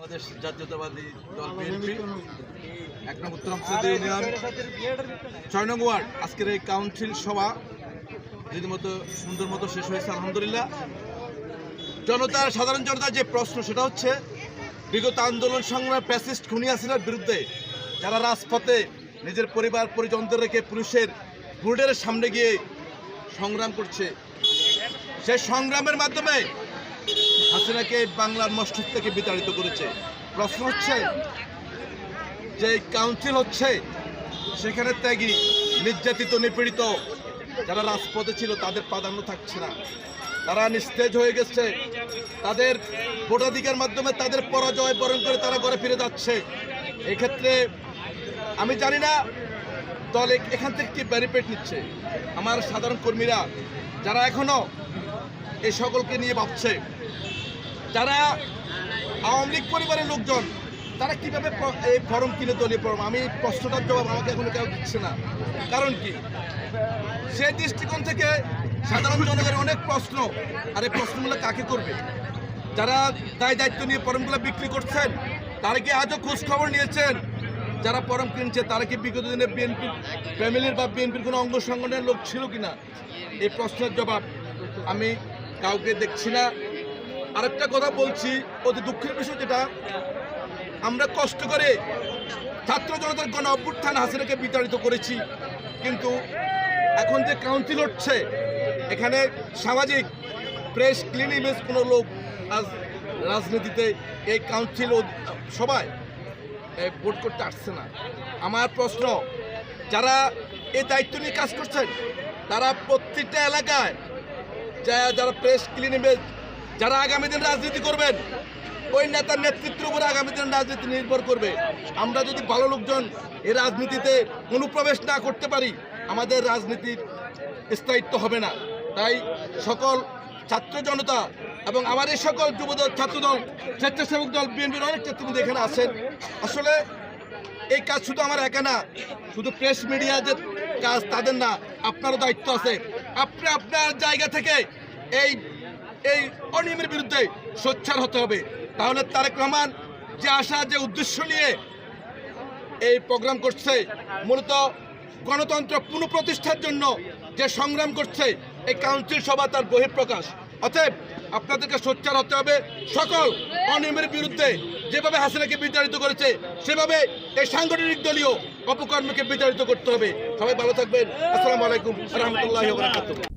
বাংলাদেশ জাতীয়তাবাদী দল বিএনপি ১ নং উত্তরাঞ্চল ইউনিয়ন ৬ নং ওয়ার্ড আজকের এই কাউন্সিল সভা রীতিমতো সুন্দর মতো শেষ হয়েছে আলহামদুলিল্লাহ। সাধারণ জনতার যে প্রশ্ন সেটা হচ্ছে বিগত আন্দোলন সংগ্রাম ফ্যাসিস্ট খুনি হাসিনার বিরুদ্ধে যারা রাজপথে নিজের পরিবার পরিজনদের রেখে পুলিশের বুলেটের সামনে গিয়ে সংগ্রাম করছে, সেই সংগ্রামের মাধ্যমে হাসিনাকে বাংলার মস্তিষ্ক থেকে বিতাড়িত করেছে। প্রশ্ন হচ্ছে যে কাউন্সিল হচ্ছে সেখানে ত্যাগী নির্যাতিত নিপীড়িত যারা রাজপথে ছিল তাদের প্রাধান্য থাকছে না, তারা নিস্তেজ হয়ে গেছে, তাদের ভোটাধিকার মাধ্যমে তাদের পরাজয় বরণ করে তারা ঘরে ফিরে যাচ্ছে। এক্ষেত্রে আমি জানি না দল এখান থেকে কি ব্যারিকেড নিচ্ছে। আমার সাধারণ কর্মীরা যারা এখনো এই সকলকে নিয়ে ভাবছে, যারা আওয়ামী লীগ পরিবারের লোকজন তারা কিভাবে এই ফর্ম কিনে দলীয় ফর্ম, আমি প্রশ্নটার জবাব আমাকে এখনো কেউ দিচ্ছে না। কারণ কি, সেই দৃষ্টিকোণ থেকে সাধারণ জনগণের অনেক প্রশ্ন, আর এই প্রশ্নগুলো কাকে করবে? যারা দায়িত্ব নিয়ে ফর্মগুলো বিক্রি করছেন তারা কি আজও খোঁজ খবর নিয়েছেন? যারা ফর্ম কিনছে তারা কি বিগত দিনে বিএনপির ফ্যামিলির বা বিএনপির কোনো অঙ্গ সংগঠনের লোক ছিল কিনা? এই প্রশ্নের জবাব আমি কাউকে দেখছি না। আরেকটা কথা বলছি, অতি দুঃখের বিষয় যেটা, আমরা কষ্ট করে ছাত্র জনতার গণ অভ্যুত্থান হাসিনাকে বিতাড়িত করেছি, কিন্তু এখন যে কাউন্সিল হচ্ছে এখানে সামাজিক প্রেস ক্লিন ইমেজ কোনো লোক আজ রাজনীতিতে এই কাউন্সিল সবাই ভোট করতে আসছে না। আমার প্রশ্ন, যারা এই দায়িত্ব নিয়ে কাজ করছেন তারা প্রত্যেকটা এলাকায় যারা প্রেস ক্লিন ইমেজ, যারা আগামী দিন রাজনীতি করবেন ওই নেতার নেতৃত্বের উপরে আগামী দিন রাজনীতি নির্ভর করবে। আমরা যদি ভালো লোকজন এই রাজনীতিতে অনুপ্রবেশ না করতে পারি আমাদের রাজনীতির স্থায়িত্ব হবে না। তাই সকল ছাত্র জনতা এবং আমার এই সকল যুবদল, ছাত্রদল, স্বেচ্ছাসেবক দল, বিএনপির অনেক নেতৃবৃন্দ এখানে আছেন। আসলে এই কাজ শুধু আমার একা না, শুধু প্রেস মিডিয়া যে কাজ তাদের না, আপনারও দায়িত্ব আছে। আপনি আপনার জায়গা থেকে এই এই অনিয়মের বিরুদ্ধে সোচ্চার হতে হবে। তাহলে তারেক রহমান যে আশা, যে উদ্দেশ্য নিয়ে এই প্রোগ্রাম করছে, মূলত গণতন্ত্র পুনঃপ্রতিষ্ঠার জন্য যে সংগ্রাম করছে, এই কাউন্সিল সভা তার বহিঃপ্রকাশ। অতএব আপনাদেরকে সোচ্চার হতে হবে। সকল অনিয়মের বিরুদ্ধে যেভাবে হাসিনাকে বিতাড়িত করেছে সেভাবে এই সাংগঠনিক দলীয় অপকর্মকে বিতাড়িত করতে হবে। সবাই ভালো থাকবেন। আসসালামু আলাইকুম ওয়া রাহমাতুল্লাহি ওয়া বারাকাতুহু।